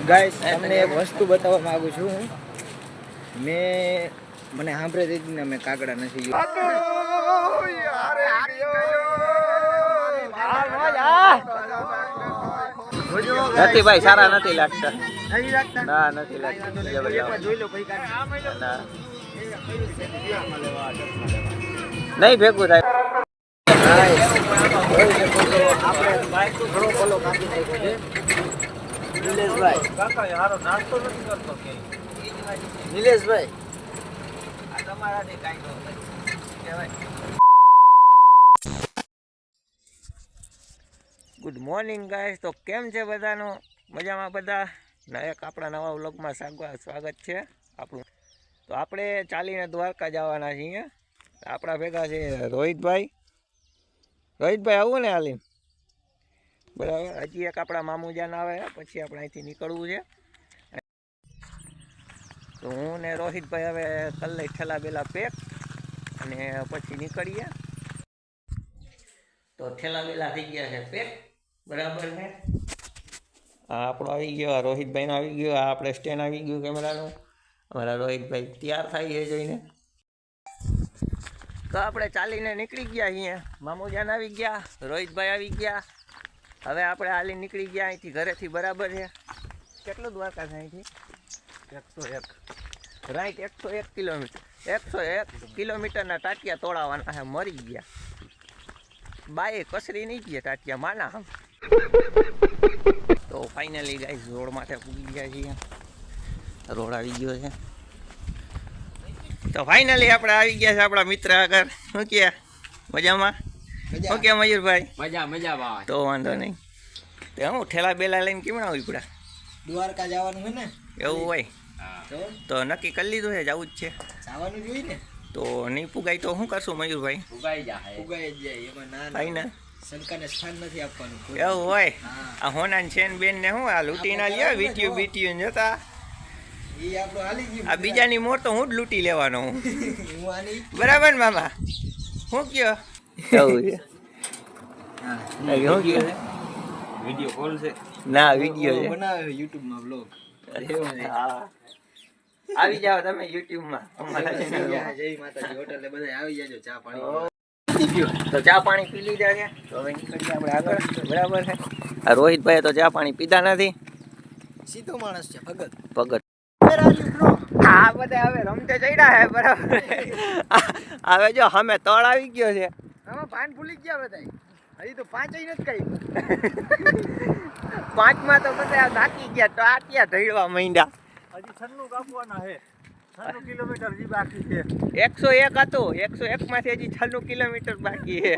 Guys તમને એક વસ્તુ બતાવવા માંગુ છું હું. મને સાંભળે દીધી ને મેં કાગડા નથી જોયું. નથી ભાઈ, સારા નથી લાગતા. નથી લાગતા? ના, નથી લાગતા. જોઈ લો પછી નહીં ભેગું થાય. નિલેશભાઈ ગુડ મોર્નિંગ ગાઈસ. તો કેમ છે બધાનું? મજામાં બધા? એક આપણા નવા વ્લોગમાં સ્વાગત છે આપણું. તો આપણે ચાલીને દ્વારકા જવાના છીએ. આપણા ભેગા છે રોહિતભાઈ. રોહિતભાઈ આવું ને હાલીને? બરાબર. હજી એક આપણા મામુજાન આવે, પછી આપણે અહીંથી નીકળવું છે. તો હું ને રોહિતભાઈ હવે કલ્લે ઠેલા બેલા પેક અને પછી નીકળીએ. તો ઠેલા બેલા થઈ ગયા છે પેક, બરાબર છે. આ આપણો આવી ગયો, રોહિતભાઈનો આવી ગયો, આ આપણે સ્ટેન્ડ આવી ગયું કેમેરાનું. અમારા રોહિતભાઈ તૈયાર થાય એ જોઈને. તો આપણે ચાલીને નીકળી ગયા અહીંયા. મામુજાન આવી ગયા, રોહિતભાઈ આવી ગયા. હવે આપણે હાલી નીકળી ગયા અહીંથી ઘરેથી, બરાબર છે. કેટલું દ્વારકા છે અહીંથી? 101 રાઈટ, 101 કિલોમીટર. 101 કિલોમીટરના ટાટિયા તોડાવવાના છે. મરી ગયા બાએ કસરી નહીં ગયા ટાટિયા માના હમ. તો ફાઇનલી ગાઈસ રોડ માટે પૂગી ગયા છીએ. રોડ આવી ગયો છે. તો ફાઇનલી આપણે આવી ગયા છે આપણા મિત્ર આગળ. શું કે મજામાં? શું કે મયુરભાઈ? મજા ભાઈ. તો વાંધો નહીં. તો હું ઠેલા બેલા લઈને કેમ આવી પડ્યા? દ્વારકા જવાનું હોય ને એવું હોય તો નક્કી કરી લીધું છે, જવું જ છે. જવાનું જોઈએ ને. તો નહીં પુગાય તો શું કરશું મયુરભાઈ? પુગાઈ જાય એમાં ના ભાઈ ને શંકાને સ્થાન નથી આપવાનું. એવું હોય. આ હોના છેન બેન ને શું આ લૂંટી ના લ્યો વીટીયું બીટીયું જતા. એ આપણો હાલી ગયું. આ બીજાની મોર તો હું જ લૂંટી લેવાનો હું. હું આની બરાબર ને મામા? શું કયો? એવું છે. હા શું કયો? વિડિયો કોલ છે. ના, વિડિયો છે. બનાવે YouTube માં વ્લોગ. હા, આવી જાવ તમે YouTube માં અમારા ચેનલમાં. જય માતાજી. હોટલે બધા આવી જાજો. ચા પાણી તો ચા પાણી પી લીધા છે. તો હવે નીકળીએ આપણે આગળ, બરાબર છે. આ રોહિતભાઈ તો ચા પાણી પીધા નથી. સીધો માણસ છે ભગત. ભગત આ બધા હવે રમતે ચડ્યા છે, બરાબર. હવે જો અમે તળ આવી ગયો છે. આમાં પાન ભૂલી ગયા બધા. હજી તો 5 નથી કઈ. 5માં તો બધા થાકી ગયા, તો આટિયા ધડવા માંડ્યા. હજી 96 કાપવાના છે. 96 કિલોમીટર જી બાકી છે. 101 હતું, 101 માંથી હજી 96 કિલોમીટર બાકી છે.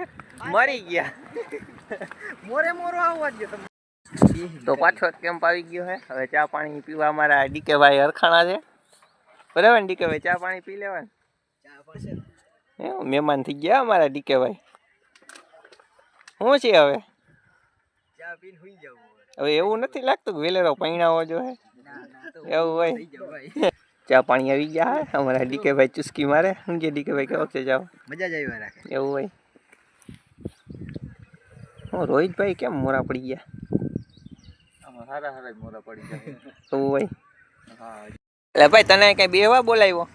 મરી ગયા. મોરો આવવા દે તમે. તો પાછો કેમ્પ આવી ગયો છે. હવે ચા પાણી પીવા અમારા ડીકેભાઈ હરખાણા છે, બરાબર ને ડીકેભાઈ? ચા પાણી પી લેવાનું. મહેમાન થઈ ગયા અમારા ડીકેભાઈ. શું છે હવે? ચા પીને સુઈ જાવ. હવે એવું નથી લાગતું વેલેરો પૈણાવો જો હે? એવું હોય. ચા પાણી આવી ગયા હે. અમારા ડીકેભાઈ ચુસ્કી મારે. શું કે ડીકેભાઈ કેવો છે ચા? મજા જ આવી રાખે. એવું હોય. હું રોહિતભાઈ કેમ મોરા પડી ગયા? હારા મોરા પડી જાય. એવું હોય. એટલે ભાઈ તને કઈ બેહવા બોલાવ્યો?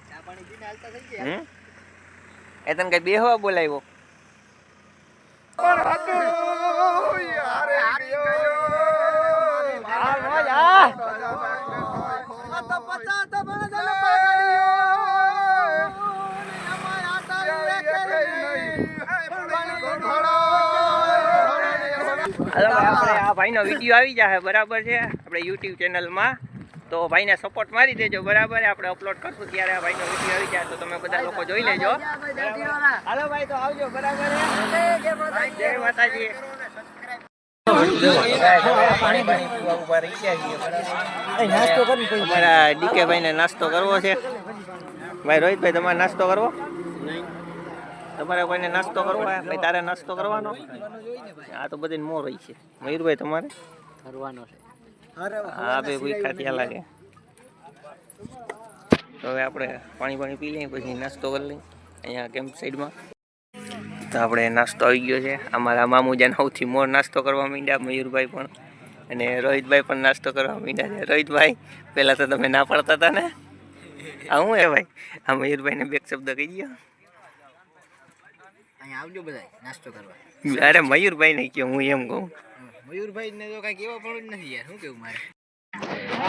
ચા પાણી પીને હાલતા થઈ ગયા. એ તને કઈ બેહવા બોલાવ્યો? આપણે આ ભાઈનો વિડીયો આવી જશે, બરાબર છે, આપણે YouTube ચેનલમાં. તો ભાઈને સપોર્ટ મારી દેજો, બરાબર. આપણે અપલોડ કરશું ત્યારે આ ભાઈનો વિડીયો આવી જાય તો તમે બધા લોકો જોઈ લેજો. હાલો ભાઈ, તો આવજો, બરાબર. જય માતાજી. અમારા ડીકે ભાઈને નાસ્તો કરવો છે. ભાઈ રોહિતભાઈ, તમારે નાસ્તો કરવો? તમારે કોઈને નાસ્તો કરવો હોય? ભાઈ તારે નાસ્તો કરવાનો? આ તો બધી મોર હોય છે. મયુરભાઈ તમારે કરવાનો છે. હા ભાઈ, ભૂખા ત્યાં લાગે. તો હવે આપણે પાણી પી લઈએ, પછી નાસ્તો કરી લઈએ અહીંયા કેમ્પ સાઈડમાં. તો આપણે નાસ્તો આવી ગયો છે. અમારા મામુજાન સૌથી મોર નાસ્તો કરવા માંડ્યા. મયુરભાઈ પણ અને રોહિતભાઈ પણ નાસ્તો કરવા માંડ્યા છે. રોહિતભાઈ પહેલાં તો તમે ના પાડતા હતા ને, આ હું હે ભાઈ? આ મયુરભાઈને બે શબ્દ કહી દો. અહીંયા આવજો બધા નાસ્તો કરવા. અરે મયુરભાઈ ને કહો, હું એમ કહું. મયુરભાઈ ને તો કઈ કેવા પણ નથી યાર, શું કેવું મારે.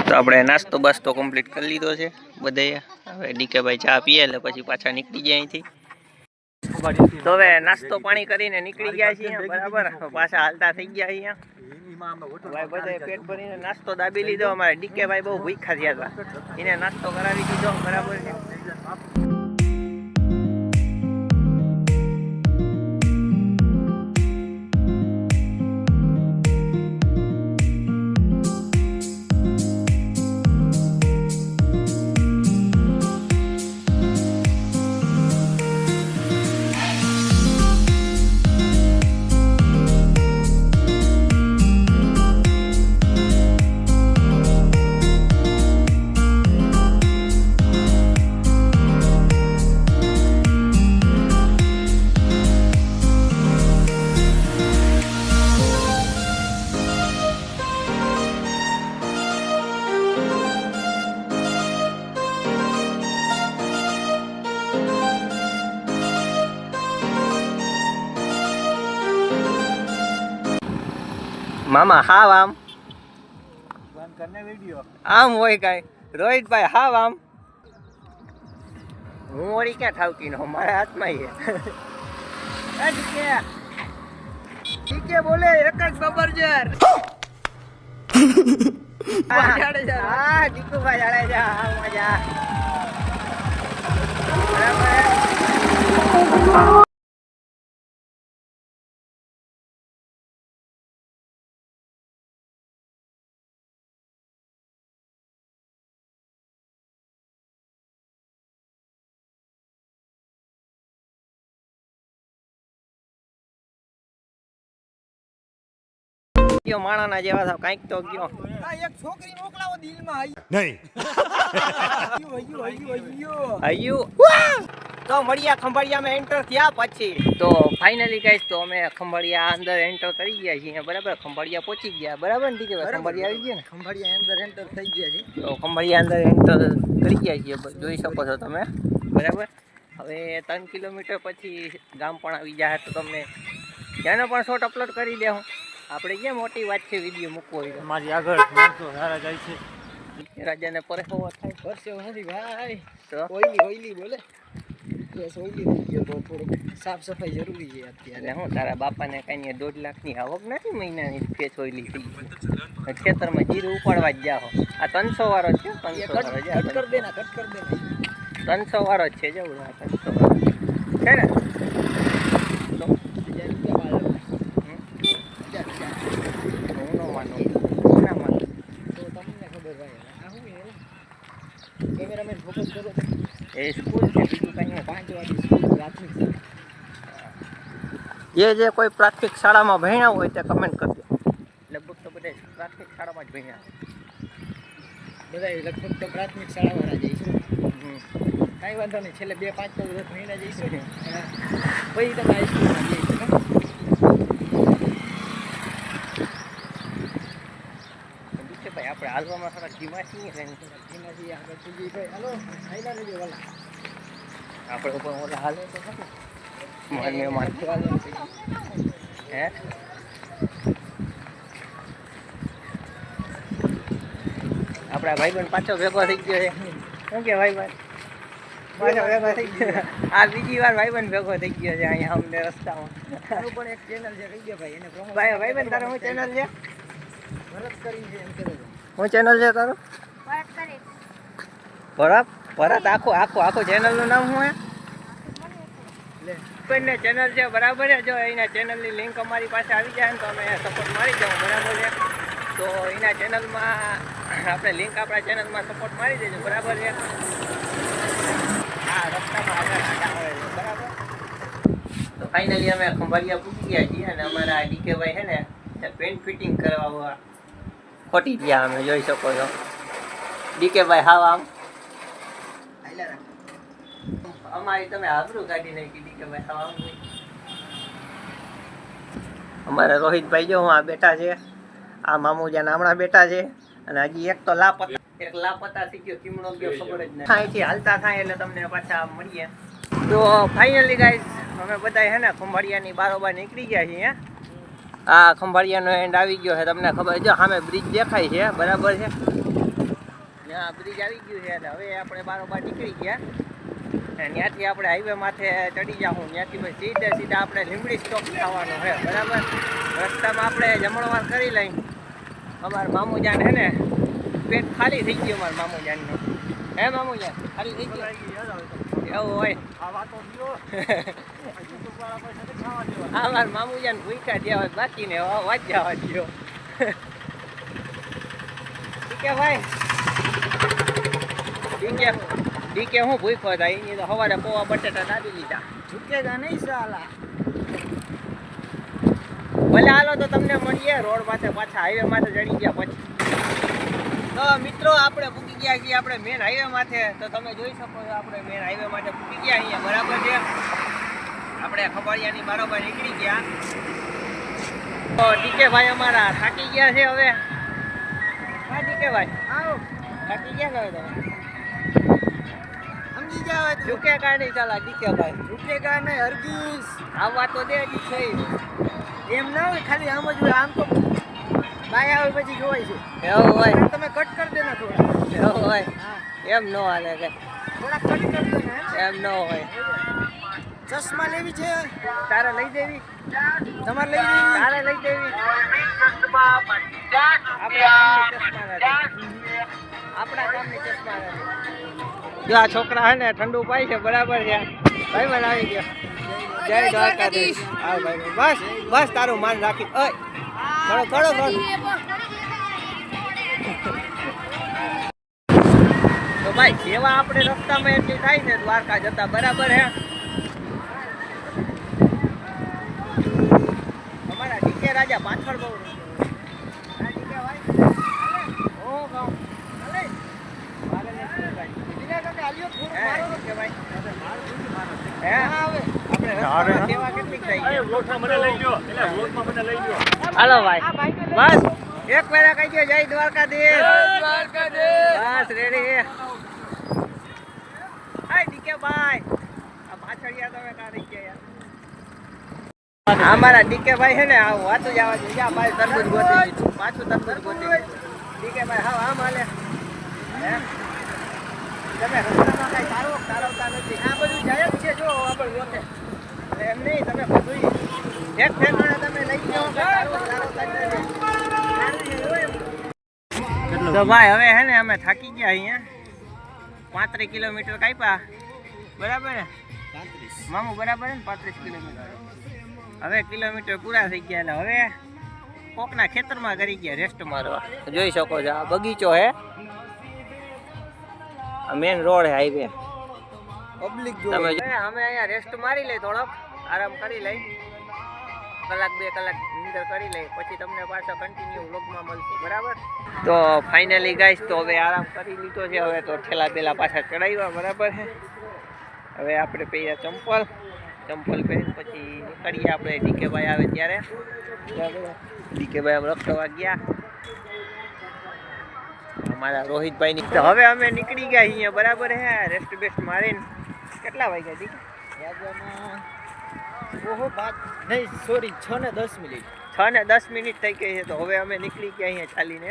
તો આપણે નાસ્તો બાસ્તો કમ્પ્લીટ કરી લીધો છે બધાએ. હવે ડીકે ભાઈ ચા પીએ એટલે પછી પાછા નીકળી જાય અહીંથી. તો હવે નાસ્તો પાણી કરીને નીકળી ગયા છીએ બરાબર. પાછા હાલતા થઈ ગયા અહીંયા. ભાઈ બધાએ પેટ ભરીને નાસ્તો દાબી લીધો. અમારે ડીકે ભાઈ બહુ ભૂખ્યા થયા હતા, એને નાસ્તો કરાવી દીધો બરાબર છે. મામા હાવ આમ આમ હોય કાંઈ. રોહિતભાઈ હાવ આમ. હું વળી ક્યાં ઠાવકી નો, મારા હાથમાં ડીકે બોલે એક જ બબરજર. હા દીકુભાઈ જાડેજા, હા મજા બરાબર. માણાના જેવા થાવ કાંઈક તો ગયો. એક છોકરી મોકલાવો દિલમાં. નહીં. આયુ તો મળ્યા ખંભાળિયામાં એન્ટર થયા પછી. તો ફાઇનલી ગાઈસ તો અમે ખંભાળિયા અંદર એન્ટર કરી ગયા છીએ બરાબર. ખંભાળિયા પહોંચી ગયા બરાબર ને? ખંભાળિયા આવી ગયા ને? ખંભાળિયા અંદર એન્ટર થઈ ગયા છે. તો ખંભાળિયા અંદર એન્ટર કરી ગયા છીએ, જોઈ શકો છો તમે બરાબર. હવે 3 કિલોમીટર પછી ગામ પણ આવી જાય તો તમને ત્યાંનો પણ શોટ અપલોડ કરી દે. હું આપણે ક્યાં મોટી વાત છે વિડીયો મૂકવો હોય. મારી આગળ માણસો સારા જાય છે. રાજાને પરસેવો થાય. પરસેવો નથી ભાઈ, તો ઓઈલી બોલે. બસ ઓઈલી થઈ ગયો તો થોડુંક સાફ સફાઈ જરૂરી છે અત્યારે. હું તારા બાપાને કઈ 1.5 લાખની આવક નથી મહિનાની, ફેસ ઓઈલી થઈ ગઈ. ખેતરમાં જીરું ઉપાડવા જ જાઓ. આ 300 વાળો છે. 300 વાળો છે. કટ કર દેના, કટ કર દેના. 300 વાળો જ છે. જવું આ 300 વાળો છે ને. તો હું ન માનું, હું ના માનું. તો તમને ખબર ભાઈ. આ શું છે? કેમેરામેન ફોકસ કરો. એ સ્કૂલ છે, બીજું કંઈ 5 વાગે સ્કૂલ પ્રાથમિક એ જે કોઈ પ્રાથમિક શાળામાં ભણ્યા હોય તે કમેન્ટ કરજો. લગભગ તો બધા પ્રાથમિક શાળામાં જ ભણ્યા બધા લગભગ તો પ્રાથમિક શાળાવાળા જઈશું. કાંઈ વાંધો નહીં, છેલ્લે 2-5 તો મહિના જઈશું ને પછી તમે હાઈસ્કૂલમાં જઈશું. ભાઈ આપણે હાલવામાં થોડા ધીમા છીએ ને, એનાથી આગળ સુધી ભાઈ હાલો હાઈલા રહેજો વાલા. આપણે ઉપર ઓલા હાલે તો ખરું. મને મારતું હાલે હે. આપણા ભાઈબંધ પાછો ભેગો થઈ ગયો છે. શું કે ભાઈબંધ પાછો ભેગો થઈ ગયો? આ બીજી વાર ભાઈબંધ ભેગો થઈ ગયો છે અહીંયા અમને રસ્તામાં. તારું પણ એક ચેનલ છે કહી દે ભાઈ, એને પ્રમોટ. ભાઈબંધ તારો શું ચેનલ છે? ભરત કરીને છે એમ કરે છે. શું ચેનલ છે તારું? ભરત ભરત આખું ચેનલનું નામ શું હે? ને ચેનલ છે બરાબર છે. જો એના ચેનલની લિંક અમારી પાસે આવી જાય ને તો અમે સપોર્ટ મારી જાઉં બરાબર છે. તો એના ચેનલમાં આપણે લિંક આપણા ચેનલમાં સપોર્ટ મારી દેજો બરાબર છે. હા રસ્તામાં આગળ આવે છે બરાબર. તો ફાઇનલી અમે ખંભાળિયા પૂછી ગયા છીએ અને અમારા ડીકેભાઈ છે ને પેન્ટ ફિટિંગ કરવા ખોટી ગયા અમે જોઈ શકો છો. ડીકેભાઈ હાવ આમ હાઈલા રાખ. અમારી તમે આબરૂ કાઢી નાખી ડીકેભાઈ હાવ આમ. અમારા રોહિતભાઈ જો હું આ બેઠા છે. આ મામુજાન હમણાં બેઠા છે અને હજી એક તો લાપતા થઈ ગયો કીમડો ગયો ખબર જ નહીં. અહીંથી હાલતા થાય એટલે તમને પાછા મળીએ. તો ફાઇનલી ગાઈસ અમે બધા છે ને ખંભાળિયાની બારોબાર નીકળી ગયા છીએ. આ ખંભાળિયાનો એન્ડ આવી ગયો છે, તમને ખબર જો સામે બ્રિજ દેખાય છે, બરાબર છે. ત્યાં બ્રિજ આવી ગયું છે એટલે હવે આપણે બારોબાર નીકળી ગયા. ત્યાંથી આપણે હાઈવે માથે ચડી જાઉં, ત્યાંથી પછી સીધા આપણે લીંબડી સ્ટોપ થવાનો છે, બરાબર. રસ્તામાં આપણે જમણવાર કરી લઈ. અમારા મામુજાન છે ને પેટ ખાલી થઈ ગયું અમારા મામુજાનનું. હે મામુજાન ખાલી થઈ ગયું એવું હોય. અમારા મામુજાન ભૂખ્યા જેવા બાકી ને વાત જવા દો. ઠીક ભાઈ ડીકે હું ભૂખ્યો હતા એની તો સવારે પોવા બટેટા દાબી લીધા. ઝૂકેગા નહીં સાલા. ભલે હાલો તો તમને મળીએ રોડ માથે પાછા હાઈવે માથે ચડી ગયા પછી. તો મિત્રો આપણે પૂકી ગયા છીએ આપણે મેન હાઈવે માથે. તો તમે જોઈ શકો છો આપણે મેન હાઈવે માથે પૂકી ગયા અહીંયા, બરાબર છે. આપણે ખંભાળિયાની બારોબાર નીકળી ગયા. તો ડીકે ભાઈ અમારા થાકી ગયા છે હવે. હા ડીકે ભાઈ આવો. થાકી ગયા છે હવે તમે સમજી જાવ. ઝૂકેગા નહીં ચાલા ડીકે ભાઈ. ઝૂકેગા નહીં હરગીઝ. આવવા તો દે જી થઈ. એમ ના હોય ખાલી આમ જ હોય. આમ તો બાય આવે પછી જોવાય છે. એવું હોય. તમે કટ કરી દેના થોડા. એવું હોય. હા એમ ન હાલે કે થોડા કટ કરી દેના. એમ ન હોય. ચશ્મા લેવી છે તારે લઈ દેવી. તમારે લઈ લેવી. તારે લઈ દેવી. આપણા કામની ચશ્મા નથી. જો આ છોકરા હે ને ઠંડુ પાય છે, બરાબર છે. ભાઈ મને આવી ગયો. જય દ્વારકાધીશ. હા ભાઈ બસ બસ તારું માન રાખી. ઓય કરો કરો તો ભાઈ જેવા આપણે રસ્તામાં એટલી થાય ને દ્વારકા જતા, બરાબર હે. અમારા ડીકે રાજા પાછળ બહુ હાલો ભાઈ બસ એક પેરા કહી દો જય દ્વારકાધીશ. બસ રેડી. હાય ડીકે ભાઈ આ પાછળિયા તમે કાઢી ગયા. અમારા ડીકે ભાઈ છે ને આ વાતું જવા દે. જા ભાઈ તરબૂચ ગોતી દીધું, પાછું તરબૂચ ગોતી દીધું. ડીકે ભાઈ હા આમ હાલે. હે તમે રસ્તામાં કઈ તારવતા નથી. આ બધું જાય જ છે જો આપણે ગોતે. એમ નહીં તમે બધું એક ઠેકાણે તમે લઈ જાઓ. તો ભાઈ હવે હે ને અમે થાકી ગયા અહીંયા. 35 કિલોમીટર કાપ્યા, બરાબર ને મામુ? બરાબર ને 35 કિલોમીટર. હવે કિલોમીટર પૂરા થઈ ગયા એટલે હવે કોકના ખેતરમાં કરી ગયા રેસ્ટ મારવા. જોઈ શકો છો આ બગીચો હે, મેન રોડ હે હાઈવે પબ્લિક તમે અમે અહીંયા રેસ્ટ મારી લઈ, થોડોક આરામ કરી લઈ, કલાક 2 કલાક નીંદર કરી લઈ, પછી તમને પાછા કન્ટિન્યુ વ્લોગમાં મળશું, બરાબર. તો ફાઇનલી ગાઈસ તો હવે આરામ કરી લીધો છે. હવે તો ઠેલા પેલા પાછા ચડાવ્યા, બરાબર છે. હવે આપણે પહેર્યા ચંપલ પહેરીને પછી નીકળીએ આપણે. ડીકેભાઈ આવે ત્યારે, બરાબર. ડીકેભાઈ આમ રખડવા ગયા અમારા રોહિતભાઈની. તો હવે અમે નીકળી ગયા અહીંયા, બરાબર હે. રેસ્ટ બેસ્ટ મારીને કેટલા વાગ્યા ડીકે? ઓહો બાદ નહીં, સોરી 6 ને 10 મિનિટ. 6 ને 10 મિનિટ થઈ ગઈ છે. તો હવે અમે નીકળી ગયા અહીંયા ચાલીને.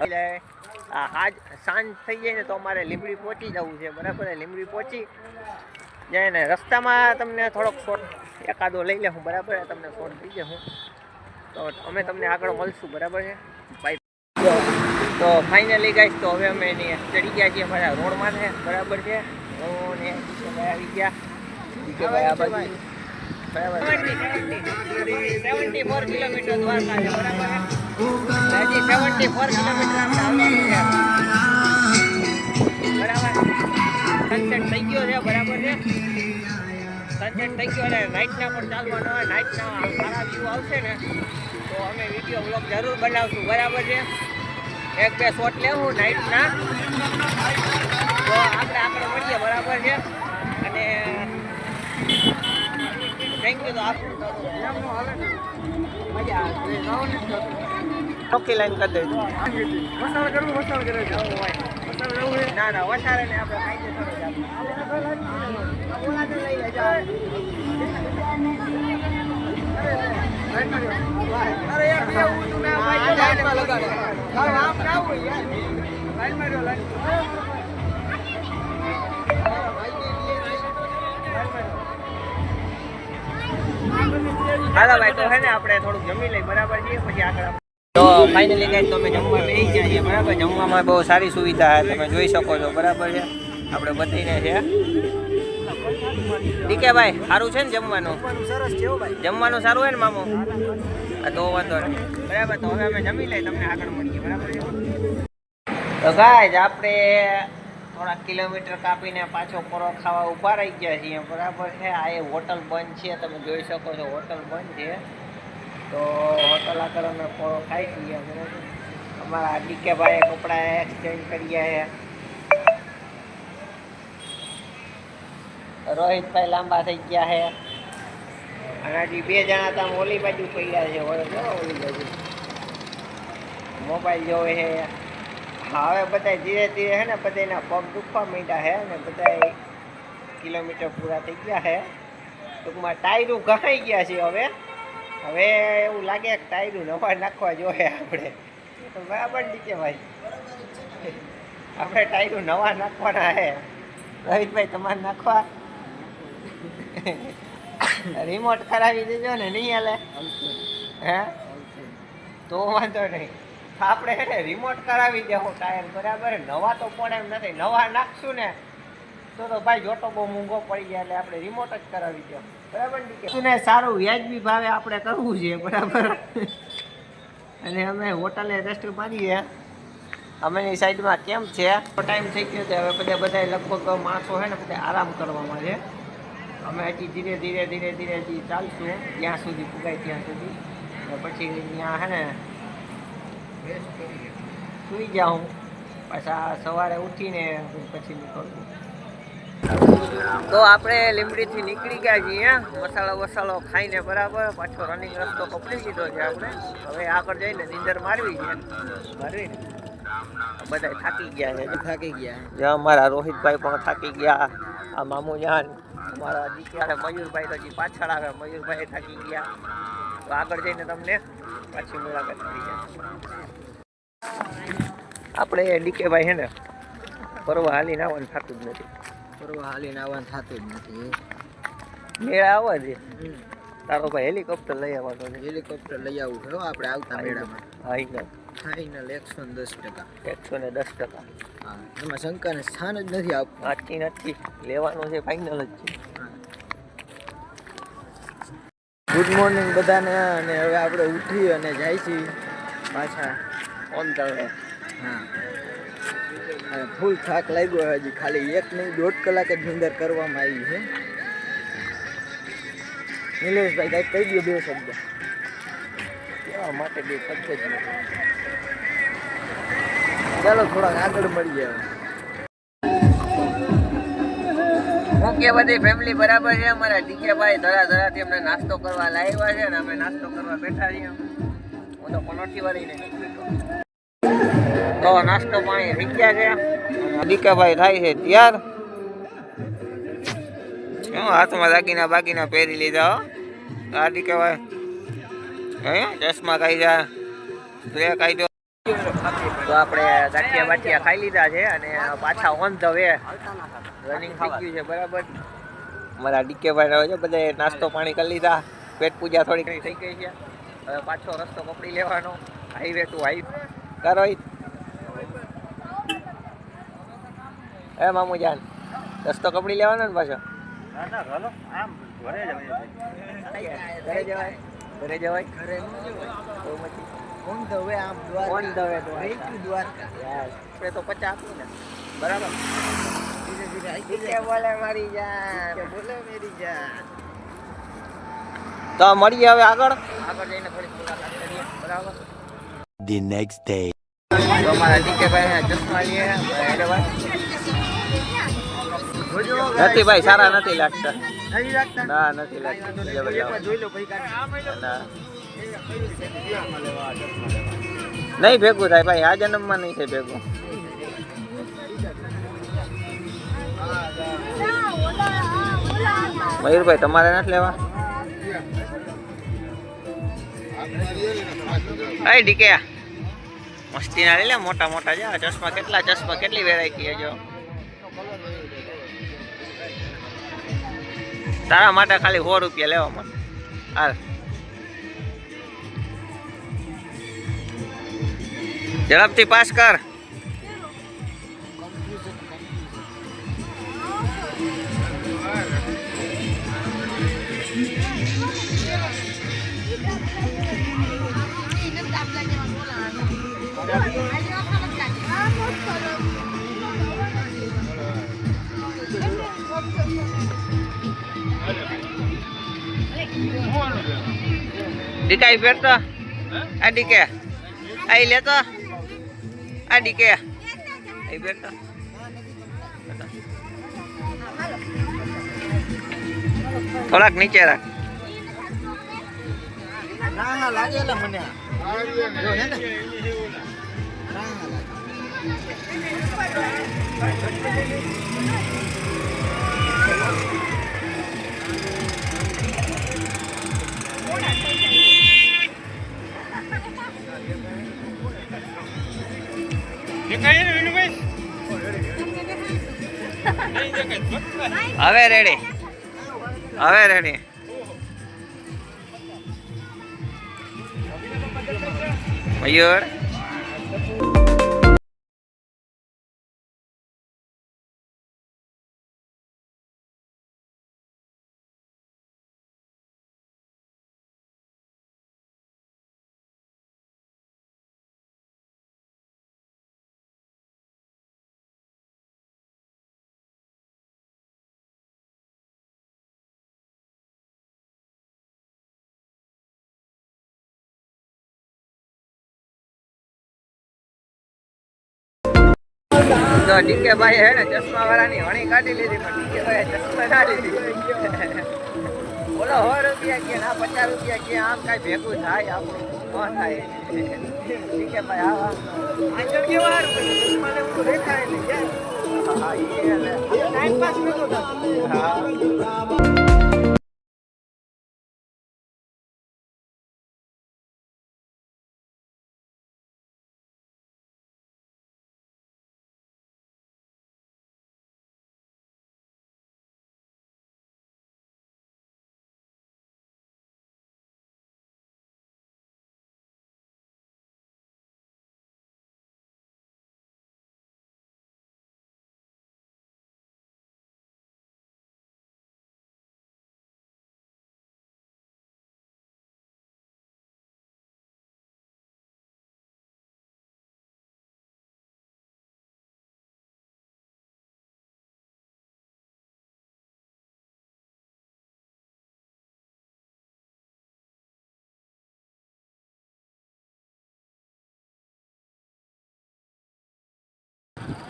એટલે આજ સાંજ થઈ જાય ને તો અમારે લીંબડી પહોંચી જવું છે, બરાબર. લીંબડી પહોંચી જાય ને રસ્તામાં તમને થોડોક શોર્ટ એકાદો લઈ લે હું, બરાબર. તમને શોર્ટ થઈ જાય હું, તો અમે તમને આગળ મળશું, બરાબર છે. બાય. તો ફાઇનલી ગાઈસ તો હવે અમે ચડી ગયા છીએ અમારા રોડમાં છે, બરાબર છે. અને આવી ગયા આ બાજુ, બરાબર. 74 કિલોમીટર દ્વારકા છે, બરાબર. હજી 74 કિલોમીટર આપણે બરાબર. સનસેટ થઈ ગયો છે, બરાબર છે. સનસેટ થઈ ગયો એટલે નાઇટના પણ ચાલવાનો હોય. નાઇટના સારા વ્યૂ આવશે ને તો અમે વિડીયો બ્લોગ જરૂર બનાવશું, બરાબર છે. 1-2 શોટ લેવું નાઇટના, તો આપણે આગળ મળીએ, બરાબર છે. અને થેન્ક યુ. તો આપણું મજા આવે. ચોખ્ખી લાઈન કરી દેજો. મસાલા કરવું મસાલા કરે છે મસાલા લેવું છે ના ના વધારે ને આપણે કાયદેસર જ આપીએ. બોલાને લઈ લેજો. અરે યાર કેવું તું ના ભાઈ લાઈનમાં લગાડે આમ ના હોય યાર લાઈનમાં રહ્યો હાલો ભાઈ તો હે ને આપણે થોડુંક જમી લઈ બરાબર છે પછી આગળ તો ફાઇનલી ગાઈસ તમે જમવા બેસી ગયા છીએ બરાબર. જમવામાં બહુ સારી સુવિધા છે તમે જોઈ શકો છો બરાબર છે. આપણે બધાને છે ડીકે ભાઈ સારું છે ને જમવાનું? સરસ છે હો ભાઈ જમવાનું સારું હોય ને મામો? હા તો વાંધો નહીં બરાબર. તો હવે અમે જમી લઈ તમને આગળ મળીએ બરાબર છે. તો ગાઈસ આપણે થોડા કિલોમીટર કાપીને પાછો પોરો ખાવા ઊભા રહી ગયા છીએ બરાબર છે. આ એ હોટલ બંધ છે તમે જોઈ શકો છો હોટલ બંધ છે. તો હોટલ આગળ અમે પોરો ખાઈ છીએ બરાબર. અમારા ડીકે ભાઈ કપડાં એક્સચેન્જ કર્યા છે. રોહિતભાઈ લાંબા થઈ ગયા છે અને હજી 2 જણા તો ઓલી બાજુ પડ્યા છે. ઓલી બાજુ મોબાઈલ જોવે છે. હા હવે બધા ધીરે ધીરે છે ને બધાના પગ દુખવા માંડ્યા છે ને બધા કિલોમીટર પૂરા થઈ ગયા છે. ટૂંકમાં ટાયરું ઘસાઈ ગયા છે. હવે એવું લાગે કે ટાયરું નવા નાખવા જોઈએ આપણે બરાબર ડીકે ભાઈ. આપણે ટાયરું નવા નાખવાના છે. રોહિતભાઈ તમારે નાખવા રિમોટ કરાવી દેજો ને નહીં હાલે હે તો વાંધો નહીં. આપણે હે ને રિમોટ કરાવી દેવો ટાયર બરાબર. નવા તો પણ એમ નથી નવા નાખશું ને તો ભાઈ જોટો બહુ મોંઘો પડી જાય એટલે આપણે રિમોટ જ કરાવી દો બરાબર ને. સારું વ્યાજબી ભાવે આપણે કરવું છે બરાબર. અને અમે હોટલે રેસ્ટ મારીએ અમેની સાઈડમાં કેમ છે ટાઈમ થઈ ગયો છે. હવે બધા લગભગ માણસો છે ને બધા આરામ કરવામાં છે. અમે હજી ધીરે ધીરે હજી ચાલશું જ્યાં સુધી પુગાય ત્યાં સુધી. પછી ત્યાં છે ને સુઈ જાઉં પાછા સવારે ઉઠીને પછી નીકળવું. તો આપણે લીંબડીથી નીકળી ગયા છીએ મસાલો ખાઈને બરાબર. પાછો રનિંગ રસ્તો પકડી લીધો છે આપણે. હવે આગળ જઈને નીંદર મારવી છે બધા થાકી ગયા છે. અમારા રોહિતભાઈ પણ થાકી ગયા. આ મામુજાન અમારા દીકરા મયુરભાઈ તો હજી પાછળ આવે. મયુરભાઈ થાકી ગયા. તો આગળ જઈને તમને પાછી મુલાકાત થઈ જાય. આપણે ડીકેભાઈ છે ને ફરવા હાલીને આવવાનું થતું જ નથી. મેળા આવવા દે તારો ભાઈ હેલિકોપ્ટર લઈ આવવાનો છે. હેલિકોપ્ટર લઈ આવું છે આપણે આવતા મેળામાં. ફાઇનલ 110%. 110%. હા એમાં શંકાને સ્થાન જ નથી આપતું. નથી લેવાનું છે ફાઇનલ જ છે. ગુડ મોર્નિંગ બધાને. અને હવે આપણે ઉઠી અને જાય છીએ પાછા ઓન ધ વે. હા અને ફૂલ થાક લાગ્યો હજી ખાલી 1 નહીં 1.5 કલાક જ નીંદર કરવામાં આવી છે. નિલેશભાઈ કંઈક કહી દો 2 શબ્દ. કેવા માટે 2 શબ્દ જ નથી. ચાલો થોડાક આગળ મળીએ. ઓકે બધી ફેમિલી બરાબર છે. અમારા ડીકેભાઈ ધરાધરાથી અમને નાસ્તો કરવા લાવ્યા છે અને અમે નાસ્તો કરવા બેઠા છીએ. હું તો પનોઠી વાળીને તો નાસ્તો પાણી થઈ ગયા છે. ડીકેભાઈ થાય છે તૈયાર. હાથમાં બાકીના પહેરી લીધા હો. આ ડીકેભાઈ ચશ્મા ખાઈ જાય બ્રેક ખાઈ દો. તો આપણે ગાંઠિયા ખાઈ લીધા છે અને પાછા ઓન ધ વે રનિંગ થઈ ગયું છે બરાબર. અમારા ડીકેભાઈ રહે છે બધા નાસ્તો પાણી કરી લીધા. પેટ પૂજા થોડી ઘણી થઈ ગઈ છે. હવે પાછો રસ્તો પકડી લેવાનો હાઈવે ટુ હાઈવે. કરો એ મામુજાન રસ્તો કપડી લેવાનો ને પાછો. ઘરે જવાય ઓન ધ વે આમ દ્વારકા. આપણે તો 50 આપું ને બરાબર. ધીરે બોલે મારી જાન. બોલે મેરી જાન. તો મળીએ હવે આગળ જઈને થોડી મુલાકાત કરીએ બરાબર. The next day. તો અમારા ડીકેભાઈ ચશ્મા લઈએ. નથી ભાઈ સારા નથી લાગતા. ના નથી લાગતા. જોઈ લો ભાઈ. ના. નહીં ભેગું થાય ભાઈ, આ જન્મમાં નહીં થાય ભેગું. મયુરભાઈ તમારે નથી લેવા? આઈ ડીકે મસ્તી ના લઈ લે, મોટા મોટા છે ચશ્મા. કેટલા ચશ્મા, કેટલી વેરાયટી જો. તારા માટે ખાલી 100 રૂપિયા લેવા મને. હાલ ઝડપથી પાસ કર. ડીકાઈ ફેરતો આ ડીકે આઈ લેતો આ ડીકે આઈ ફેરતો. થોડાક નીચે રાખ. ના લાગે એટલે મને જો હે ને હવે રેડી, હવે રેડી. મયુર તો ડીકે ભાઈ હે ને ચશ્મા વાળાની હણી કાઢી લીધી, પણ ડીકે ભાઈ ચશ્મા ના લીધી. બોલો 100 રૂપિયા કે ના 50 રૂપિયા કે આમ કાંઈ ભેગું થાય આપણું ન થાય. ડીકે ભાઈ આવા આગળ કેવા હારું ચશ્મા લેવું દેખાય નહીં. હા એ ટાઈમ પાસ નતો થતો. હા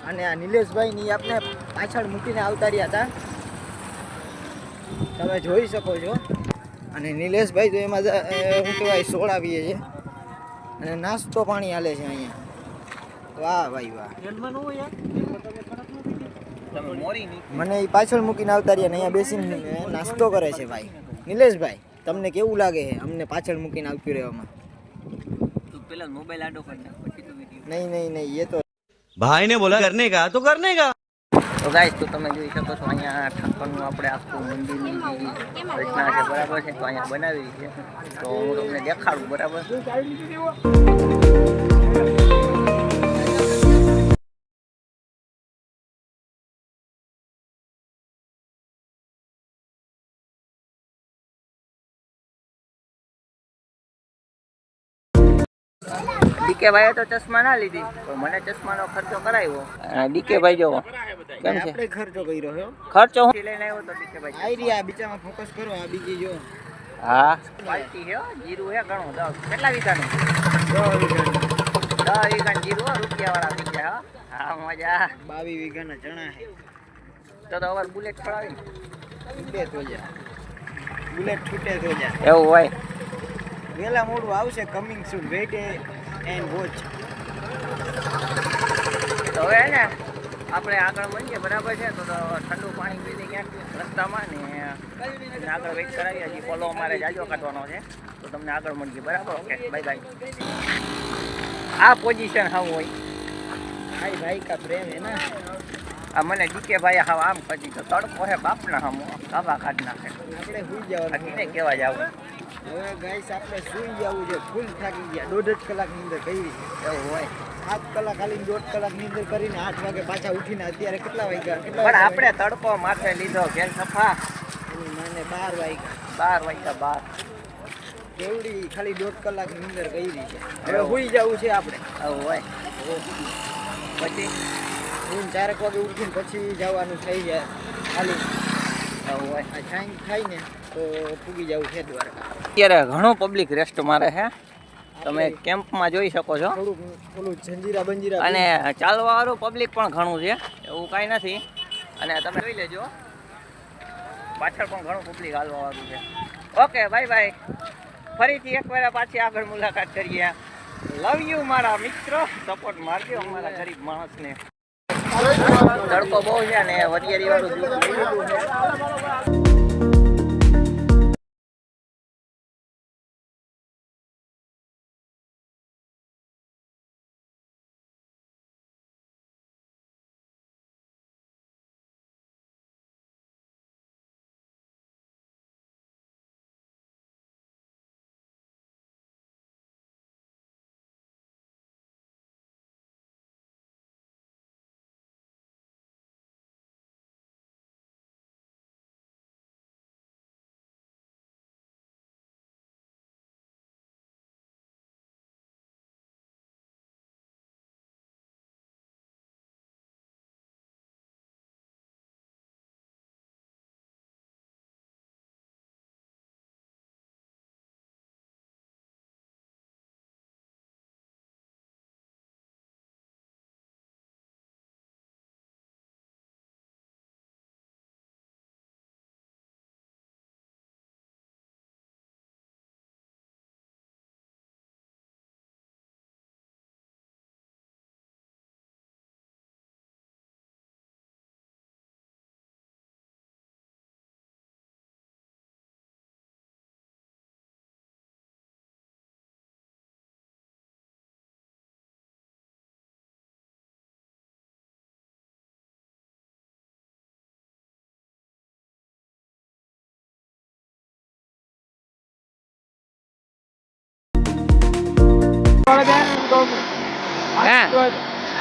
અને આ નિલેશભાઈ ની આપણે પાછળ મૂકીને આવતા રહ્યા હતા, તમે જોઈ શકો છો. અને નિલેશભાઈ તો એમાં શું કહેવાય સોડા પીએ છે અને નાસ્તો પાણી હાલે છે અહીંયા. વાહ ભાઈ વાહ. મને એ પાછળ મૂકીને આવતા રહ્યા ને અહીંયા બેસીને નાસ્તો કરે છે ભાઈ. નિલેશભાઈ તમને કેવું લાગે છે અમને પાછળ મૂકીને આવતું રહેવામાં? પેલા મોબાઈલ આડો કરી નાખ પછી તો વિડિયો. નહીં નહીં નહીં, એ તો भाई ने बोला करने का तो करने का. તો ગાઈસ તો તમે જોઈ શકો છો અહીંયા ઠાકોરનું આપણે આખું મંદિરની જે રચના છે બરાબર છે, તો અહીંયા બનાવી છે. તો હું તમને દેખાડું બરાબર. ડીકે ભાઈએ તો ચશ્મા ના લીધી, તો મને ચશ્માનો ખર્ચો કરાવ્યો. ડીકે ભાઈ જો કેમ છે આપણે ખર્ચો કર્યો છે. ખર્ચો હું લઈને આવ્યો તો ડીકે ભાઈ. આઈ રહ્યા બીજામાં ફોકસ કરો. આ બીજી જો હા ક્વોલિટી છે, જીરું છે ઘણું. 10 કેટલા વીઘાનું? 10 વીઘાનું જીરું રૂપિયાવાળા બીજા. હા મજા. 22 વીઘાના ચણા છે. તો હવે બુલેટ છોડાવી છૂટે તો જા, બુલેટ છૂટે તો જા. એવું હોય. વેલા મોડું આવશે. Coming soon, weight and watch. તો હવે ને આપણે આગળ મળીએ બરાબર છે. તો ઠંડુ પાણી પીને ક્યાંક રસ્તામાં ને આગળ વેઇટ કરાવીએ છીએ. ફોલો અમારે જાજો કાઢવાનો છે. તો તમને આગળ મળીએ બરાબર. Okay bye bye. આ પોઝિશન હાવ હોય ભાઈ ભાઈ કા પ્રેમ હે ના. આ મને જીકે ભાઈ હાવ આમ કરી તો તડકો હે બાપના હમો કાબા કાઢ નાખે. આપણે સુઈ જવાનું. કીને કેવા જાવ હવે ગાઈસ આપણે સુઈ જવું છે. ફૂલ થાકી ગયા. 1.5 કલાકની અંદર કરી છે. એવું હોય 7 કલાક ખાલી 1.5 કલાકની અંદર કરીને 8 વાગે પાછા ઉઠીને અત્યારે કેટલા વાગ્યા? પણ આપણે તડકો માથે લીધો ઘેર સફા એની માને 12 વાગ્યા. 12 વાગ્યા 12 કેવડી ખાલી 1.5 કલાકની અંદર કરી છે. હવે સુઈ જવું છે આપણે. આવું હોય પછી હું 4 વાગે ઉઠીને પછી જવાનું થઈ જાય ખાલી. આવું હોય આ છાંઈ ખાઈને તો પૂગી જવું છે દ્વારકા. અત્યારે ઘણું પબ્લિક રેસ્ટ મારે છે. તમે કેમ્પમાં જોઈ શકો છો. થોડુંક ઓલું જંજીરા બંજીરા અને ચાલવાવાળું પબ્લિક પણ ઘણું છે, એવું કાંઈ નથી. અને તમે જોઈ લેજો પાછળ પણ ઘણું પબ્લિક હાલવાવાળું છે. Okay bye bye. ફરીથી એકવાર પાછી આગળ મુલાકાત કરીએ. લવ યુ મારા મિત્રો. સપોર્ટ મારજો અમારા ગરીબ માણસને. તડકો બહુ છે ને વરિયાળી વાળું જ્યુસ લઈ લીધું છે.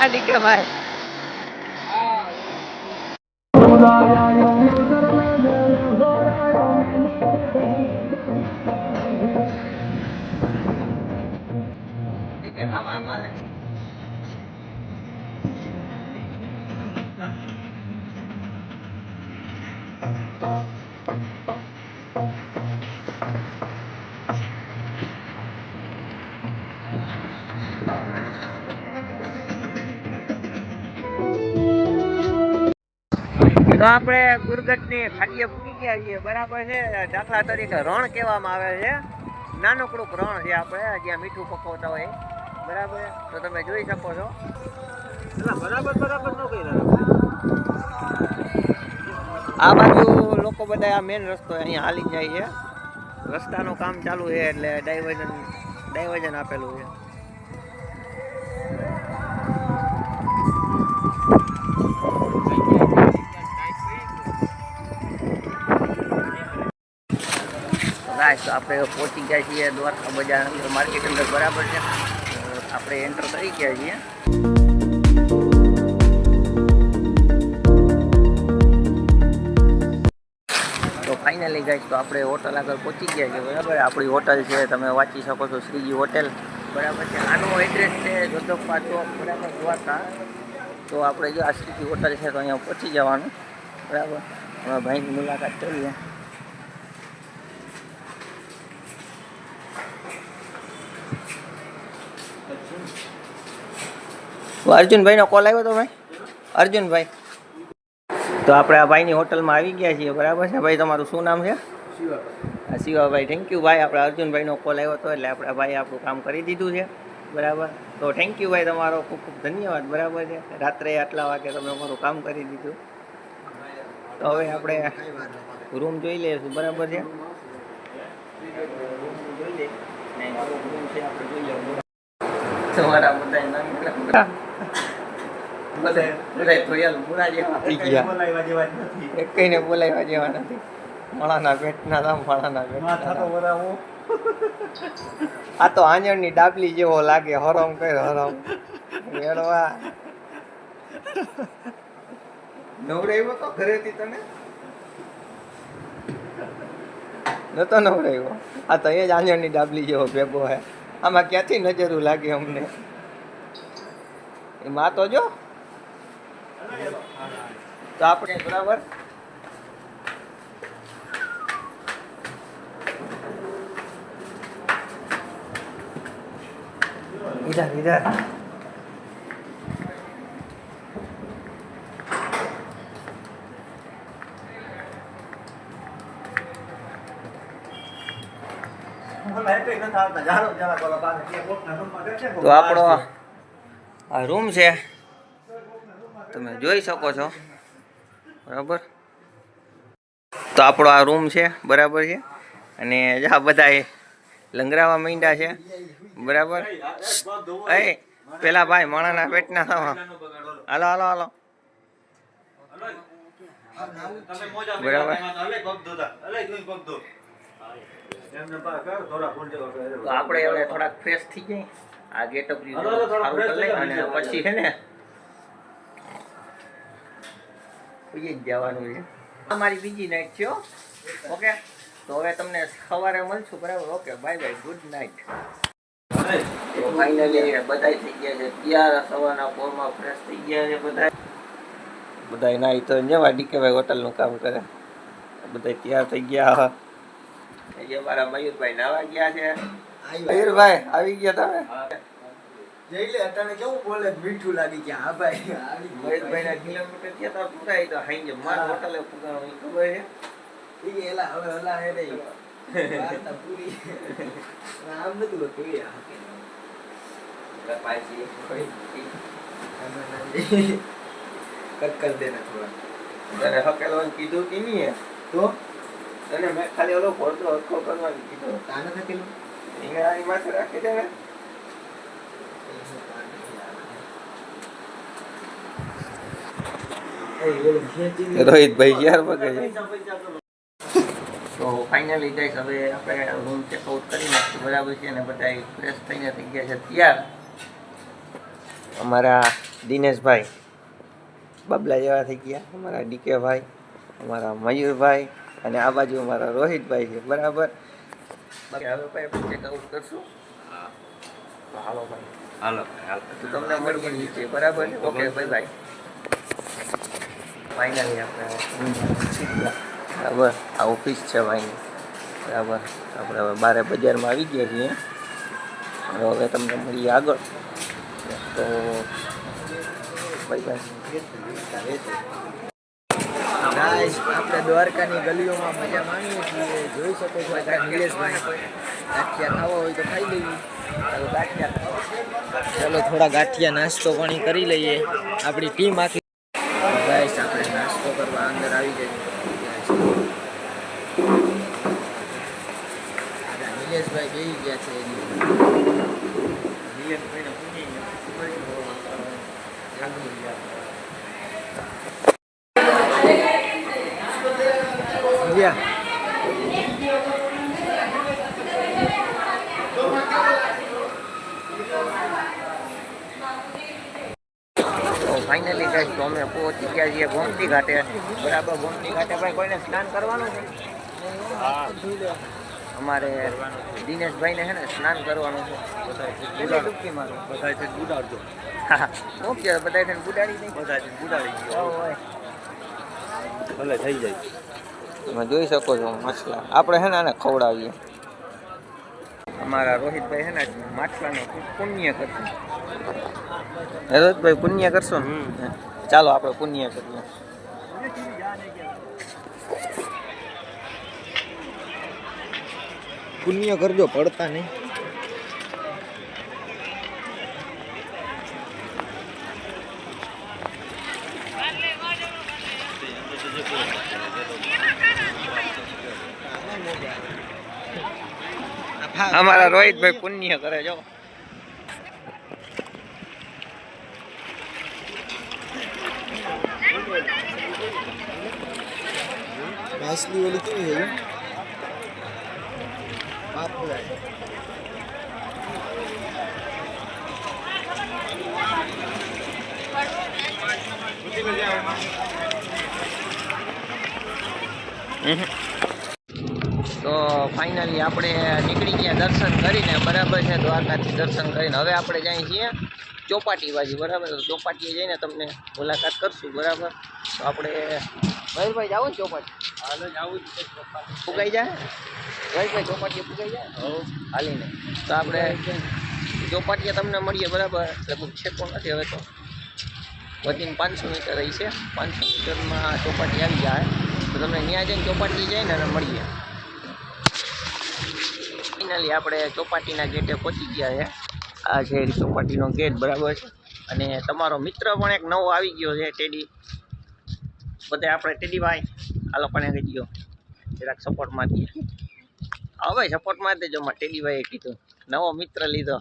આ દીકરા ભાઈ તો આપણે ગુરગટની ખાડીએ પૂકી ગયા છીએ બરાબર છે. દાખલા તરીકે રણ કહેવામાં આવે છે. નાનકડું રણ છે આપણે જ્યાં મીઠું પકવતા હોય બરાબર. તો તમે જોઈ શકો છો. આ બાજુ લોકો બધા આ મેન રસ્તો અહીંયા હાલી જાય છે. રસ્તાનું કામ ચાલુ છે એટલે ડાયવર્ઝન આપેલું છે. ગાઈસ તો આપણે પહોંચી ગયા છીએ દ્વારકા બજાર અંદર માર્કેટ અંદર બરાબર છે. આપણે એન્ટર કરી ગયા છીએ. તો ફાઇનલી ગાઈસ તો આપણે હોટલ આગળ પહોંચી ગયા છીએ બરાબર. આપણી હોટલ છે તમે વાંચી શકો છો શ્રીજી હોટેલ બરાબર છે. આનું એડ્રેસ છે જોધપા ચોક બરાબર દ્વારકા. તો આપણે જો આ શ્રીજી હોટલ છે તો અહીંયા પહોંચી જવાનું બરાબર. હવે ભાઈની મુલાકાત કરીએ. અર્જુનભાઈનો કોલ આવ્યો હતો ભાઈ. અર્જુનભાઈ તો આપણે આ ભાઈની હોટલમાં આવી ગયા છીએ બરાબર છે. ભાઈ તમારું શું નામ છે? શિવાભાઈ. થેન્ક યુ ભાઈ. આપણે અર્જુનભાઈનો કોલ આવ્યો હતો એટલે આપણે ભાઈ આપણું કામ કરી દીધું છે બરાબર. તો થેન્ક યુ ભાઈ, તમારો ખૂબ ખૂબ ધન્યવાદ. બરાબર છે, રાત્રે આટલા વાગે તમે અમારું કામ કરી દીધું. તો હવે આપણે રૂમ જોઈ લઈશું. બરાબર છે, તમારા બધા થોયાલ પૂરા જેવા થઈ ગયા. એક કઈને બોલાવ્યા જેવા નથી. માળાના પેટના દામ માળાના પેટના. આ તો આંજણની ડાબલી જેવો લાગે. હરમ કર હરમ મેળવા નવડાવ્યો તો ઘરેથી તને નતો નવડાવ્યો. આ તો એ જ આંજણની ડાબલી જેવો ભેગો હે. આમાં ક્યાંથી નજરું લાગે અમને? એમાં તો જો તો આપણે બરાબર इधर इधर તો આપણો આ રૂમ છે, તમે જોઈ શકો છો. બરાબર, તો આપણો આ રૂમ છે. બરાબર છે, અને જ્યાં બધા લંગરાવા માંડ્યા છે. બરાબર, એ પેલા ભાઈ માણાના પેટના થવા. હાલો હાલો હાલો. બરાબર, તો આપણે હવે થોડાક ફ્રેશ થઈ જાય. આ ગેટઅપ સારું કરી લઈએ અને પછી છે ને જ જવાનું છે. અમારી બીજી નાઈટ છે. ઓકે, તો હવે તમને સવારે મળશું. બરાબર, okay, bye bye, good night. Finally બધા થઈ ગયા છે તૈયાર. સવારના પોરમાં ફ્રેશ થઈ ગયા છે બધા નાઈ તો જેવા ડીકેભાઈ હોટલનું કામ કરે. બધા તૈયાર થઈ ગયા. અમારા મયુરભાઈ નાવા ગયા છે. મયુરભાઈ આવી ગયા તમે? જઈ લે તને કેવું બોલે, મીઠું લાગી ગયા. હા ભાઈ, મયુરભાઈ ના કિલોમીટર થયા તો પૂરા તો હાઈ મારા હોટલે પુગાવાનું ખબર છે. એલા હવે હલા હે નહીં વાર્તા પૂરી. આમ નથી હોતું પાછી કર દેના થોડા. તને હકેલવાનું કીધું કે નહીં? તો તને મેં ખાલી ઓલો ભરતો હરખો કરવાનું કીધું. તાને થકેલું અહીંયા આની માથે રાખી દે ને. રોહિતભાઈ યાર વગે. તો ફાઇનલી ગાઈસ હવે આપણે રૂમ ચેકઆઉટ કરી નાખ્યું. બરાબર છે, અને બધા ફ્રેશ થઈને થઈ ગયા છે તૈયાર. અમારા દિનેશભાઈ બાબલા જેવા થઈ ગયા. અમારા ડીકેભાઈ, અમારા મયુરભાઈ, અને આ બાજુ અમારા રોહિતભાઈ છે. બરાબર, હવે ભાઈ ચેકઆઉટ કરશું. હાલો ભાઈ, હાલો હાલો. તો તમને મળીએ નીચે. બરાબર, ઓકે ભાઈ ભાઈ. ફાઇનલી આપણે બરાબર આ ઓફિસ છે ભાઈની. બરાબર, આપણે હવે બારે બજારમાં આવી ગયા છીએ. હવે તમને મળીએ આગળ. તો ભાઈ ભાઈ ગાઈસ, આપણે દ્વારકાની ગલીઓમાં મજા માણીએ છીએ. જોઈ શકો છો નિલેશભાઈ ગાંઠિયા ખાવા હોય તો ખાઈ લઈએ. ચાલો ગાંઠિયા, ચાલો થોડા ગાંઠિયા નાસ્તો પાણી કરી લઈએ. આપણી ટીમ આખી ગાઈસ આપણે નાસ્તો કરવા અંદર આવી જઈએ. નિલેશભાઈ બેસી ગયા છે. ફાઇનલી ગાઈસ તો અમે પહોંચી ગયા છીએ ગોમતી ઘાટે. બરાબર, ગોમતી ઘાટે ભાઈ કોઈને સ્નાન કરવાનું છે? અમારે દિનેશભાઈને છે ને સ્નાન કરવાનું છે. ડૂબકી મારો બધા ઉડાડજો. ઓકે, બધા છે બુડાડી નહીં. બધા ઉડાડી ગયો ભલે થઈ જાય. તમે જોઈ શકો છો માછલા. આપણે છે ને આને ખવડાવીએ. અમારા રોહિતભાઈ છે ને માછલાનું પુણ્ય કરશે. રોહિતભાઈ પુણ્ય કરશો ને? ચાલો આપણે પુણ્ય કરીએ. પુણ્ય કરજો, પડતા નહીં. અમારા રોહિતભાઈ પુણ્ય કરે જો. માછલી ઓલી કેવી છે બાપ તો ફાઇનલી આપણે નીકળી ગયા દર્શન કરીને, બરાબર છે. દ્વારકાથી દર્શન કરીને હવે આપણે જઈએ છીએ ચોપાટી બાજુ, બરાબર. તો ચોપાટીએ જઈને તમને મુલાકાત કરશું, બરાબર. તો આપણે મયુરભાઈ જાઓ ને ચોપાટી? હાલો જાવું છે ફુગાઈ જાય મયુરભાઈ, ચોપાટીએ ફુગાઈ જાય હાલીને. તો આપણે ચોપાટીએ તમને મળીએ, બરાબર. લગભગ છે તો નથી હવે તો વધીને 500 મીટર રહી છે. 500 મીટરમાં ચોપાટી આવી જાય તો તમને ત્યાં જઈને ચોપાટી જઈને અને મળીએ. ફાઇનલી આપણે ચોપાટીના ગેટે પહોંચી ગયા છે. આ છે ચોપાટીનો ગેટ, બરાબર છે. અને તમારો મિત્ર પણ એક નવો આવી ગયો છે, ટેડી. બધે આપણે ટેડીભાઈ આ લોકોને કહી દો જરાક સપોર્ટ મારી દે. હા ભાઈ સપોર્ટ મારી દેજો. માં ટેડીભાઈએ કીધું નવો મિત્ર લીધો.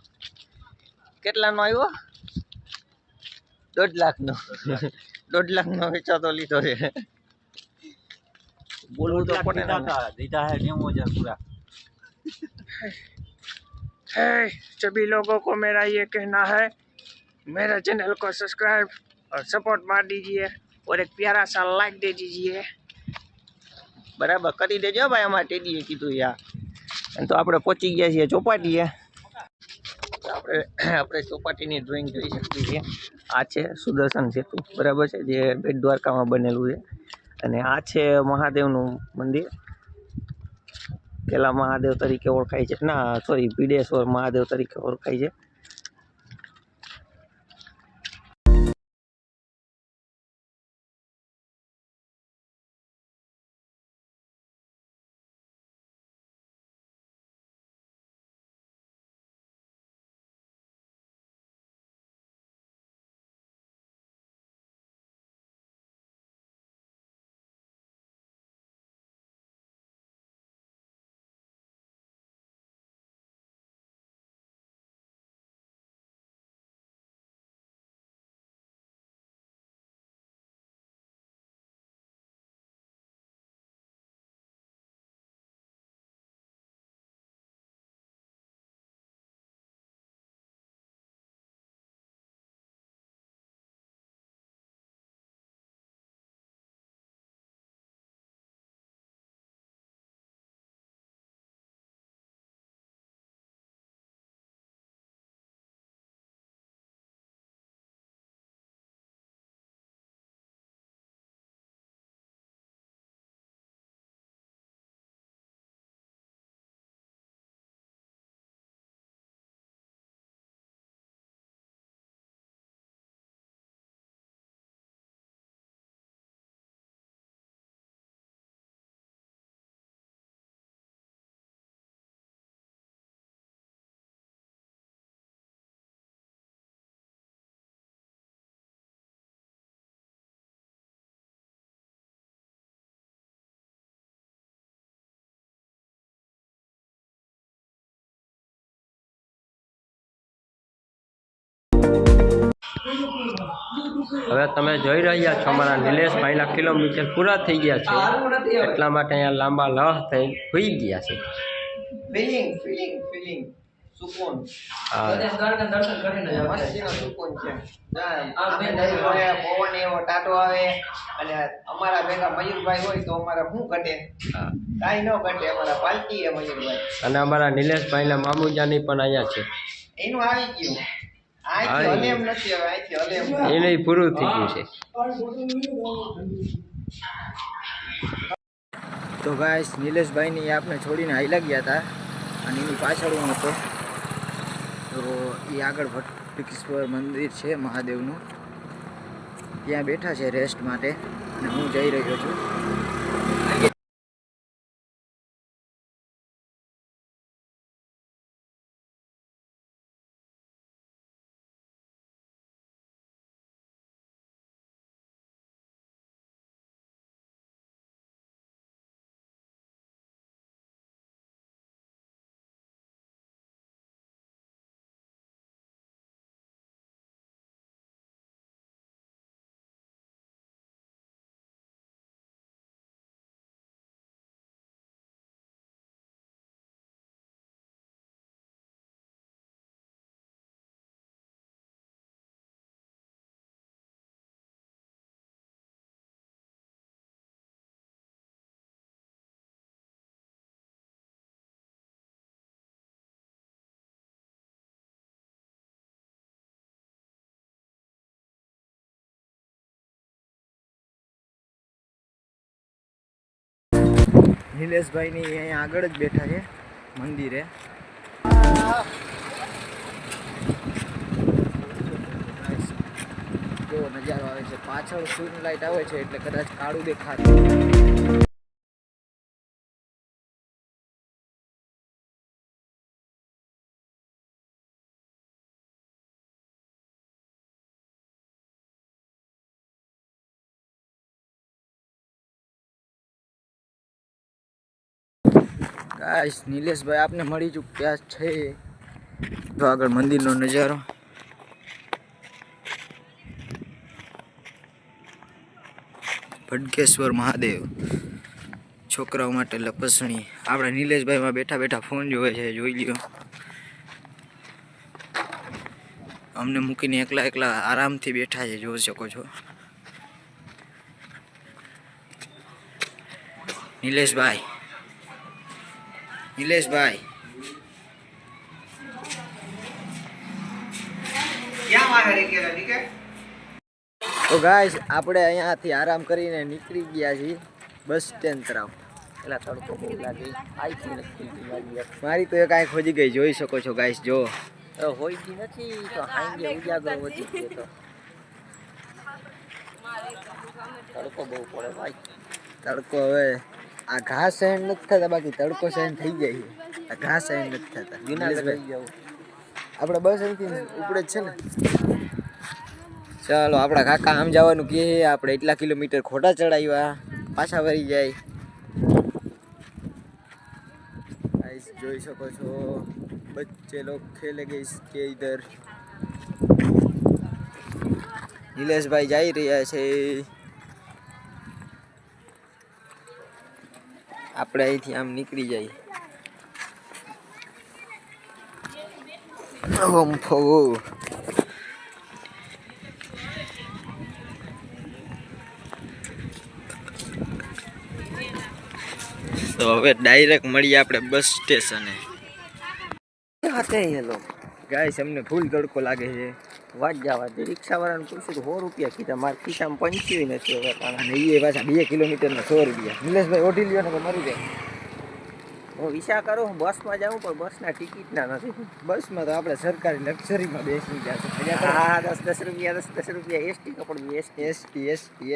કેટલાનો આવ્યો? 1.5 લાખનો. 1.5 લાખનો વેચાતો લીધો છે. બોલવું તો પડે ને. દીધા है 90,000 पूरा। सभी लोगों को मेरा ये कहना है, मेरा चैनल को सब्सक्राइब और सपोर्ट मार दीजिए और एक प्यारा सा लाइक दे दीजिए, બરાબર કરી દેજો ભાઈ. અમારે ટેડીએ કીધું યાર. અને તો આપણે પહોંચી ગયા છીએ ચોપાટીએ. આપણે ચોપાટીની ડ્રોઈંગ જોઈ શકીએ છીએ. આ છે સુદર્શન સેતુ, બરાબર છે, જે બેટ દ્વારકામાં બનેલું છે. અને આ છે મહાદેવનું મંદિર. પેલા મહાદેવ તરીકે ઓળખાય છે, ના સોરી ભીડેશ્વર મહાદેવ તરીકે ઓળખાય છે. હવે તમે જોઈ રહ્યા છો અમારા નિલેશભાઈના કિલોમીટર પૂરા થઈ ગયા છે, એટલા માટે અહીંયા લાંબા લહ થઈ હોઈ ગયા છે. ફિલિંગ સુકૂન. હા દર્શન કરીને મસ્તીનો સુકૂન છે. પવન એવો ટાટો આવે અને અમારા ભેગા મયુરભાઈ હોય તો અમારે શું ઘટે? કાંઈ ન ઘટે. અમારા પાલટી હે મયુરભાઈ. અને અમારા નિલેશભાઈના મામુજાની પણ અહીંયા છે. એનું આવી ગયું. આથી હલે એમ નથી હવે. આથી હલે એમ. એને પૂરું થઈ ગયું છે. તો ગાઈસ નિલેશભાઈની આપણે છોડીને હાઈલા ગયા હતા અને એની પાછળ હું હતો. તો એ આગળ ભટ્ટેશ્વર મંદિર છે મહાદેવનું, ત્યાં બેઠા છે રેસ્ટ માટે અને હું જઈ રહ્યો છું. નિલેશભાઈની અહીંયા આગળ જ બેઠા છે મંદિરે. કેવો નજારો આવે છે, પાછળ સૂર્ય લાઈટ આવે છે એટલે કદાચ કાળું દેખાતું. ગાઈસ નિલેશભાઈ આપને મળી ચૂક્યા છે. તો આગળ મંદિરનો નજારો. ભડકેશ્વર મહાદેવ છોકરાઓ માટે લપસણી. આપણે નિલેશભાઈમાં બેઠા બેઠા ફોન જોવે છે, જોઈ લ્યો. અમને મૂકીને એકલા એકલા આરામથી બેઠા છે, જોઈ શકો છો. નિલેશભાઈ તો ગાઈસ આપણે અહીંયાથી આરામ કરીને નીકળી ગયા છીએ બસ સ્ટેન્ડ તરફ. પેલા તડકો બહુ લાગે આઈથી નથી લાગી. મારી તો એક આંખ ખોજી ગઈ, જોઈ શકો છો ગાઈસ. જો હોય ગઈ નથી તો હાંગે ઉજાગરો વધી ગયો તો તડકો બહુ પડે ભાઈ. તડકો હવે આ ઘાસ સહેન નથી થતા, બાકી તડકો સહેન થઈ જાય છે. આ ઘાસ સહેન નથી થતા. જુનાગઢ લઈ જાવ આપણે બસ અહીંથી ઉપડે જ છે ને. ચાલો આપણા કાકા આમ જવાનું કહે, આપણે એટલા કિલોમીટર ખોટા ચડાવ્યા, પાછા વળી જાય. ગાઈસ જોઈ શકો છો બચ્ચે લોગ ખેલે ગए इसके इधर. નિલેશભાઈ જઈ રહ્યા છે. આપણે અહીંથી આમ નીકળી જઈએ. તો હવે ડાયરેક્ટ મળીએ આપણે બસ સ્ટેશને. ગાઈસ અમને ફૂલ તડકો લાગે છે. વાત જવા દે. રિક્ષાવાળાને પૂછ્યું તો 100 રૂપિયા કીધા. મારા ખિસ્સામાં 85 નથી હવે. અને એ પાછા 2 કિલોમીટરના 100 રૂપિયા. નિલેશભાઈ ઓઢી લ્યો ને તો મરી જાય. હું વિચાર કરું બસમાં જાઉં પણ બસના ટિકિટના નથી. બસમાં તો આપણે સરકારી લક્ઝરીમાં બેસી ગયા. હા 10 રૂપિયા એસટી કપડું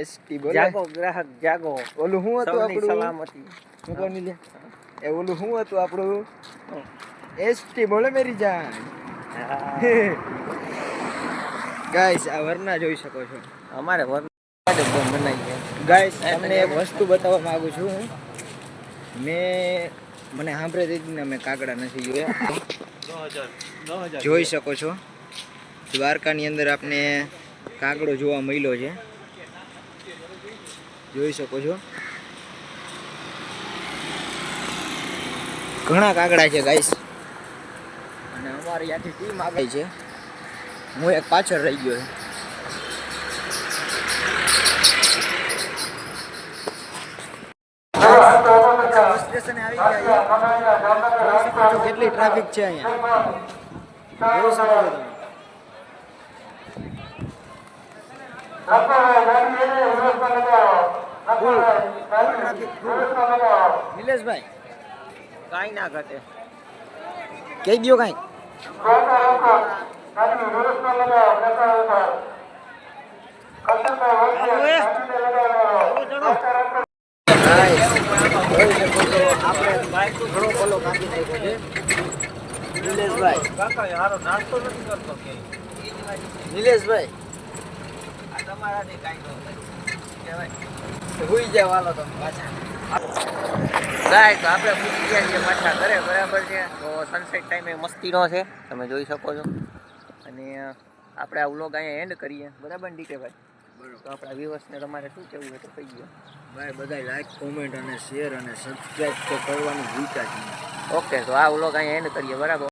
એસટી બોલે. જાગો ગ્રાહક જાગો. ઓલું શું હતું સૌની આપણું? સલામતી. શું કહો નિલે? એ ઓલું શું હતું આપણું? એસટી બોલે મેરી જાન. ગાઈસ આ વરના જોઈ શકો છો. અમારે વરના બનાવીએ. ગાઈસ તમને એક વસ્તુ બતાવવા માંગુ છું. મને સાંભળે હતી ને, મેં કાગડા નથી જોયા. જોઈ શકો છો દ્વારકાની અંદર આપને કાગડો જોવા મળ્યો છે. જોઈ શકો છો ઘણા કાગડા છે ગાઈસ. અને અમારી આખી ટીમ આગળ છે, હું એક પાછળ રહી ગયો. બસ સ્ટેશને આવી ગયા. કેટલી ટ્રાફિક છે અહીંયા જોઈ શકો છો તમે. નિલેશભાઈ કાંઈ ના ઘટે. કહી દો કાંઈ. ઘણો પલો કાપી નાખ્યો છે નિલેશભાઈ. નિલેશભાઈ આ તમારાથી કાંઈ ન કહેવાય. હુઈ જાવ હાલો તમે પાછા. ગાય તો આપણે પૂછી ગયા છીએ પાછા ઘરે. બરાબર છે. તો સનસેટ ટાઈમે મસ્તીનો છે, તમે જોઈ શકો છો. અને આપણે આ વ્લોગ અહીંયા એન્ડ કરીએ. બરાબર ડીકે ભાઈ? તો આપણા વ્યુઅર્સને તમારે શું કહેવું હોય તો કહી દો ભાઈ. બધા લાઈક કોમેન્ટ અને શેર અને સબસ્ક્રાઈબ તો કરવાનું ભૂલતા જ નહીં. ઓકે, તો આ વ્લોગ અહીંયા એન્ડ કરીએ. બરાબર.